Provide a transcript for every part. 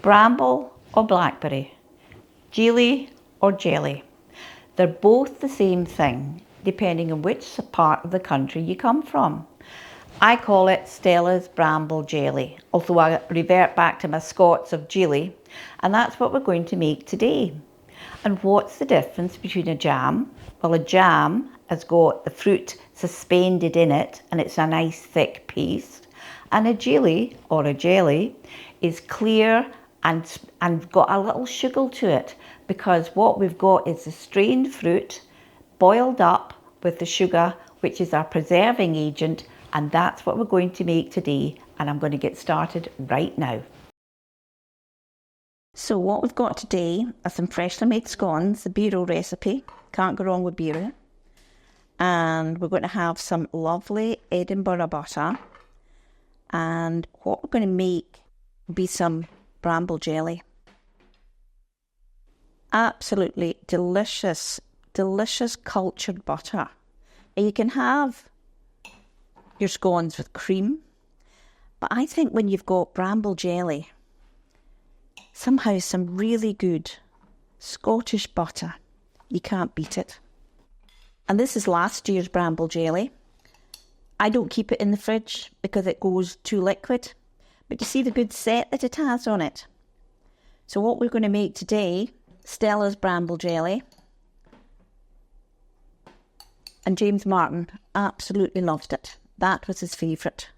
Bramble or blackberry, Jeelie or jelly. They're both the same thing, depending on which part of the country you come from. I call it Stella's Bramble Jelly, although I revert back to my Scots of Jeelie, and that's what we're going to make today. And what's the difference between a jam? Well, a jam has got the fruit suspended in it and it's a nice thick paste. And a jeelie or a jelly is clear and got a little sugar to it, because what we've got is the strained fruit boiled up with the sugar, which is our preserving agent, and that's what we're going to make today. And I'm going to get started right now. So what we've got today are some freshly made scones, the Biro recipe. Can't go wrong with Biro. And we're going to have some lovely Edinburgh butter. And what we're going to make will be some bramble jelly. Absolutely delicious, delicious cultured butter. And you can have your scones with cream. But I think when you've got bramble jelly, somehow some really good Scottish butter, you can't beat it. And this is last year's bramble jelly. I don't keep it in the fridge because it goes too liquid. But you see the good set that it has on it. So what we're going to make today, Stella's Bramble Jelly. And James Martin absolutely loved it. That was his favourite.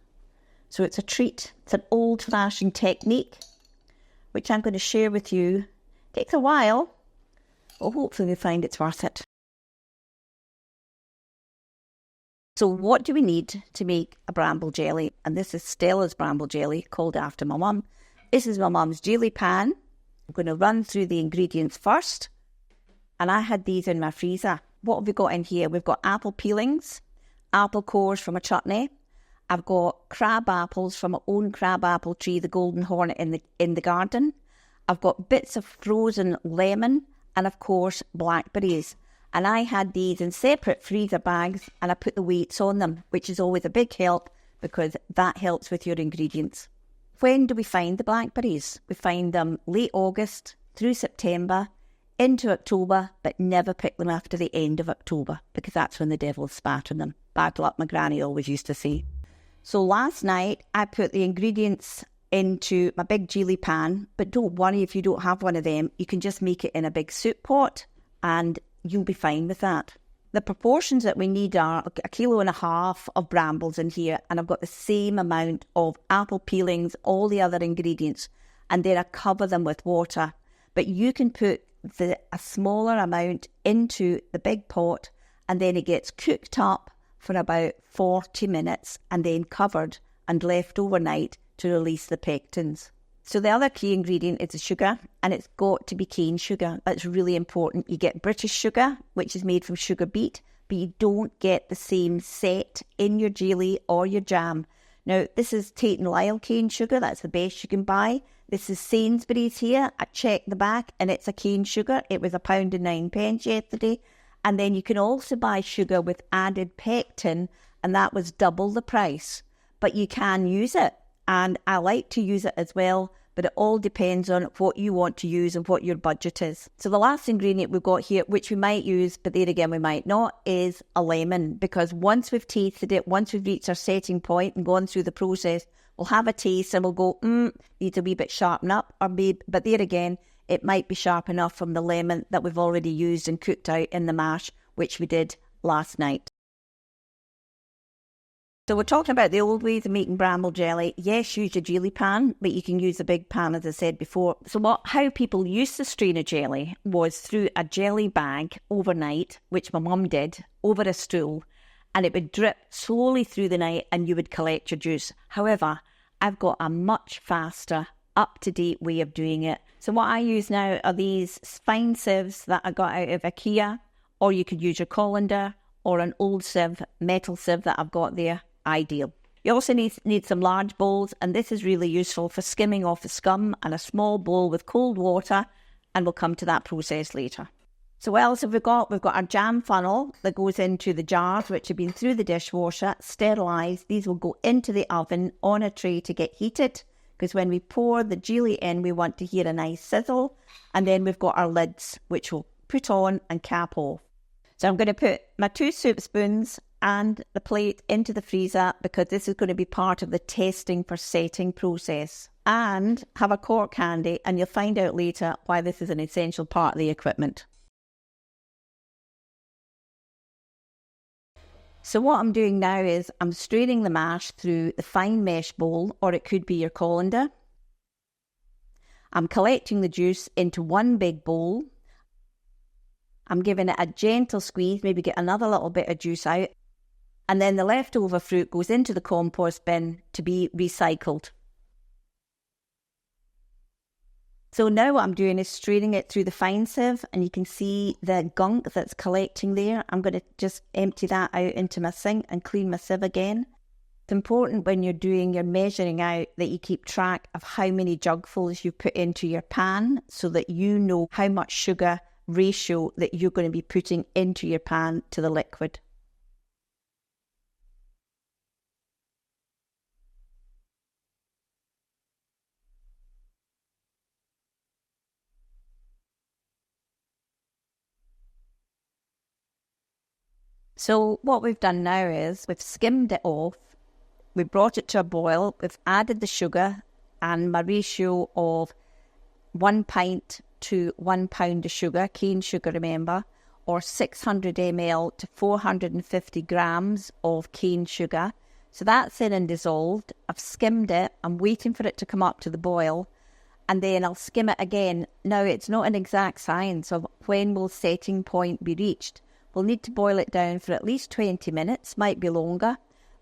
So it's a treat. It's an old-fashioned technique, which I'm going to share with you. Takes a while, but hopefully you find it's worth it. So what do we need to make a bramble jelly? And this is Stella's Bramble Jelly, called after my mum. This is my mum's Jeelie pan. I'm going to run through the ingredients first. And I had these in my freezer. What have we got in here? We've got apple peelings, apple cores from a chutney. I've got crab apples from my own crab apple tree, the Golden Hornet in the garden. I've got bits of frozen lemon and, of course, blackberries. And I had these in separate freezer bags and I put the weights on them, which is always a big help because that helps with your ingredients. When do we find the blackberries? We find them late August through September into October, but never pick them after the end of October because that's when the devil spat on them. Bad luck, my granny always used to say. So last night I put the ingredients into my big Jeelie pan, but don't worry if you don't have one of them. You can just make it in a big soup pot and you'll be fine with that. The proportions that we need are 1.5 kilos of brambles in here, and I've got the same amount of apple peelings, all the other ingredients, and then I cover them with water. But you can put a smaller amount into the big pot, and then it gets cooked up for about 40 minutes and then covered and left overnight to release the pectins. So the other key ingredient is the sugar, and it's got to be cane sugar. That's really important. You get British sugar, which is made from sugar beet, but you don't get the same set in your jelly or your jam. Now, this is Tate & Lyle cane sugar. That's the best you can buy. This is Sainsbury's here. I checked the back, and it's a cane sugar. It was £1.09 yesterday. And then you can also buy sugar with added pectin, and that was double the price. But you can use it. And I like to use it as well, but it all depends on what you want to use and what your budget is. So the last ingredient we've got here, which we might use, but there again we might not, is a lemon. Because once we've tasted it, once we've reached our setting point and gone through the process, we'll have a taste and we'll go, needs a wee bit sharpen up. But there again, it might be sharp enough from the lemon that we've already used and cooked out in the mash, which we did last night. So we're talking about the old ways of making bramble jelly. Yes, use your Jeelie pan, but you can use a big pan, as I said before. So how people used to strain a jelly was through a jelly bag overnight, which my mum did, over a stool, and it would drip slowly through the night and you would collect your juice. However, I've got a much faster, up-to-date way of doing it. So what I use now are these fine sieves that I got out of IKEA, or you could use your colander or an old sieve, metal sieve that I've got there. Ideal. You also need some large bowls, and this is really useful for skimming off the scum, and a small bowl with cold water, and we'll come to that process later. So what else have we got? We've got our jam funnel that goes into the jars, which have been through the dishwasher, sterilised. These will go into the oven on a tray to get heated, because when we pour the jeelie in, we want to hear a nice sizzle. And then we've got our lids, which we'll put on and cap off. So I'm going to put my 2 soup spoons and the plate into the freezer, because this is going to be part of the testing for setting process. And have a cork handy, and you'll find out later why this is an essential part of the equipment. So what I'm doing now is I'm straining the mash through the fine mesh bowl, or it could be your colander. I'm collecting the juice into one big bowl. I'm giving it a gentle squeeze, maybe get another little bit of juice out. And then the leftover fruit goes into the compost bin to be recycled. So now what I'm doing is straining it through the fine sieve, and you can see the gunk that's collecting there. I'm going to just empty that out into my sink and clean my sieve again. It's important when you're doing your measuring out that you keep track of how many jugfuls you put into your pan, so that you know how much sugar ratio that you're going to be putting into your pan to the liquid. So what we've done now is we've skimmed it off, we brought it to a boil, we've added the sugar, and my ratio of 1 pint to 1 pound of sugar, cane sugar remember, or 600 ml to 450 grams of cane sugar. So that's in and dissolved. I've skimmed it, I'm waiting for it to come up to the boil, and then I'll skim it again. Now it's not an exact science of when will setting point be reached. We'll need to boil it down for at least 20 minutes, might be longer.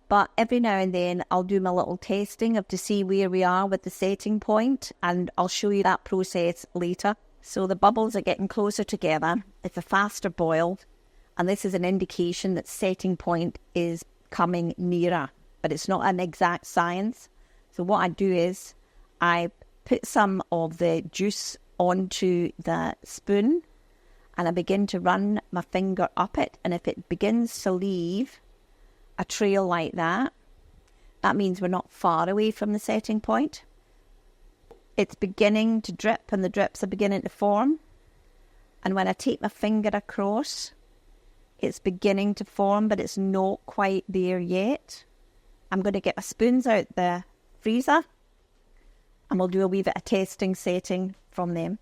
But every now and then I'll do my little testing to see where we are with the setting point, and I'll show you that process later. So the bubbles are getting closer together. It's a faster boil, and this is an indication that setting point is coming nearer, but it's not an exact science. So what I do is I put some of the juice onto the spoon, and I begin to run my finger up it, and if it begins to leave a trail like that, that means we're not far away from the setting point. It's beginning to drip, and the drips are beginning to form. And when I take my finger across, it's beginning to form, but it's not quite there yet. I'm going to get my spoons out the freezer, and we'll do a wee bit of testing setting from them.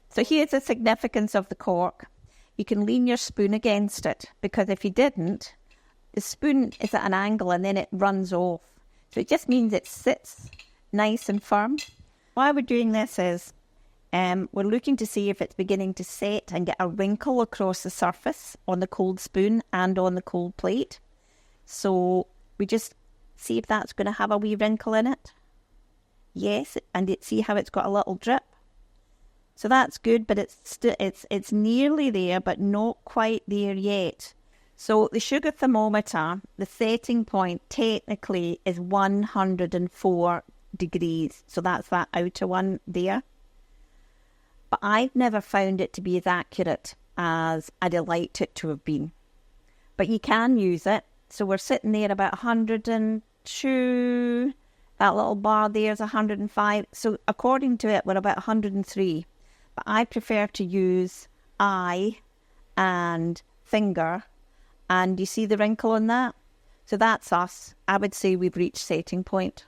So here's the significance of the cork. You can lean your spoon against it, because if you didn't, the spoon is at an angle and then it runs off. So it just means it sits nice and firm. Why we're doing this is we're looking to see if it's beginning to set and get a wrinkle across the surface on the cold spoon and on the cold plate. So we just see if that's going to have a wee wrinkle in it. Yes, and see how it's got a little drip. So that's good, but it's nearly there, but not quite there yet. So the sugar thermometer, the setting point technically is 104 degrees. So that's that outer one there. But I've never found it to be as accurate as I'd have liked it to have been. But you can use it. So we're sitting there about 102. That little bar there is 105. So according to it, we're about 103. But I prefer to use eye and finger. And you see the wrinkle on that? So that's us. I would say we've reached setting point.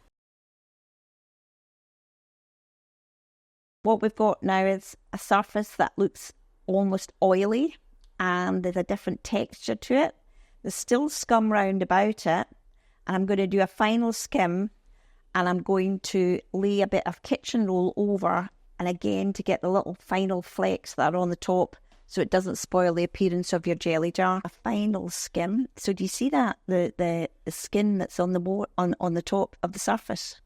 What we've got now is a surface that looks almost oily, and there's a different texture to it. There's still scum round about it, and I'm going to do a final skim, and I'm going to lay a bit of kitchen roll over, and again to get the little final flakes that are on the top, so it doesn't spoil the appearance of your jelly jar. A final skim. So do you see that? The skin that's on the on the top of the surface.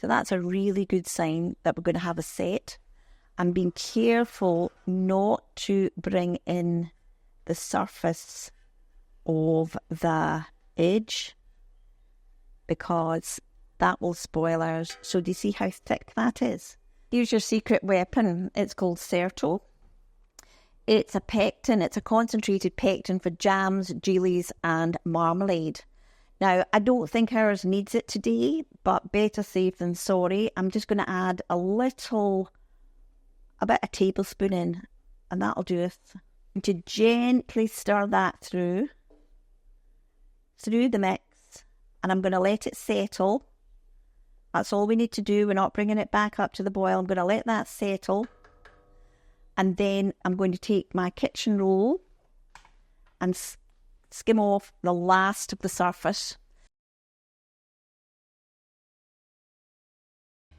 So that's a really good sign that we're going to have a set. And being careful not to bring in the surface of the edge, because that will spoil ours. So do you see how thick that is? Here's your secret weapon. It's called Certo. It's a pectin. It's a concentrated pectin for jams, jeelies and marmalade. Now, I don't think ours needs it today, but better safe than sorry. I'm just going to add about a tablespoon in, and that'll do it. And to gently stir that through the mix, and I'm going to let it settle. That's all we need to do. We're not bringing it back up to the boil. I'm going to let that settle. And then I'm going to take my kitchen roll and skim off the last of the surface.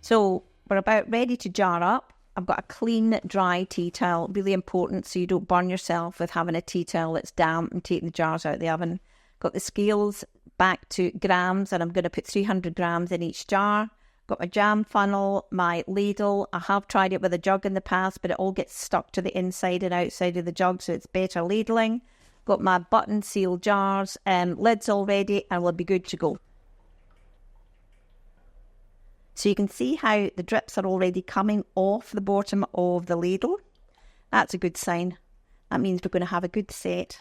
So we're about ready to jar up. I've got a clean, dry tea towel, really important so you don't burn yourself with having a tea towel that's damp and taking the jars out of the oven. Got the scales back to grams, and I'm going to put 300 grams in each jar. Got my jam funnel, my ladle. I have tried it with a jug in the past, but it all gets stuck to the inside and outside of the jug, so it's better ladling. Got my button seal jars, lids all ready, and we'll be good to go. So you can see how the drips are already coming off the bottom of the ladle. That's a good sign. That means we're going to have a good set,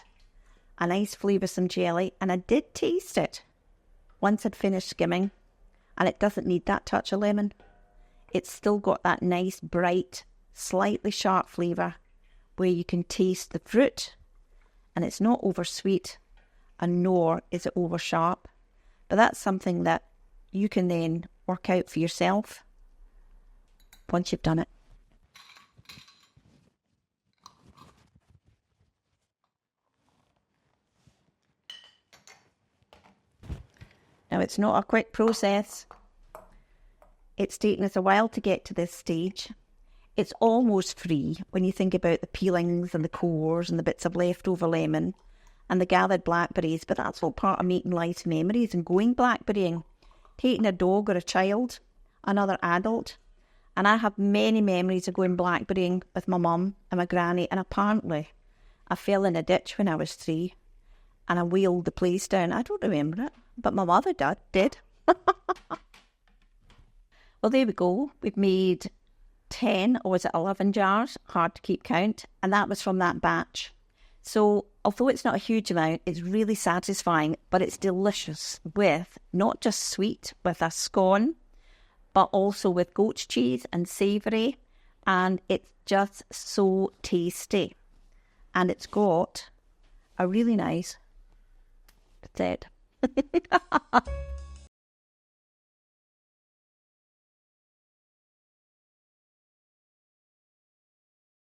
a nice flavoursome jelly. And I did taste it once I'd finished skimming, and it doesn't need that touch of lemon. It's still got that nice, bright, slightly sharp flavour where you can taste the fruit, and it's not over sweet, and nor is it over sharp. But that's something that you can then work out for yourself once you've done it. Now, it's not a quick process. It's taken us a while to get to this stage. It's almost free when you think about the peelings and the cores and the bits of leftover lemon and the gathered blackberries, but that's all part of making life memories and going blackberrying. Taking a dog or a child, another adult, and I have many memories of going blackberrying with my mum and my granny, and apparently I fell in a ditch when I was 3 and I wheeled the place down. I don't remember it, but my mother did. Well, there we go. We've made 10, or was it 11 jars? Hard to keep count, and that was from that batch. So although it's not a huge amount, it's really satisfying, but it's delicious with not just sweet with a scone, but also with goat's cheese and savoury, and it's just so tasty. And it's got a really nice thread.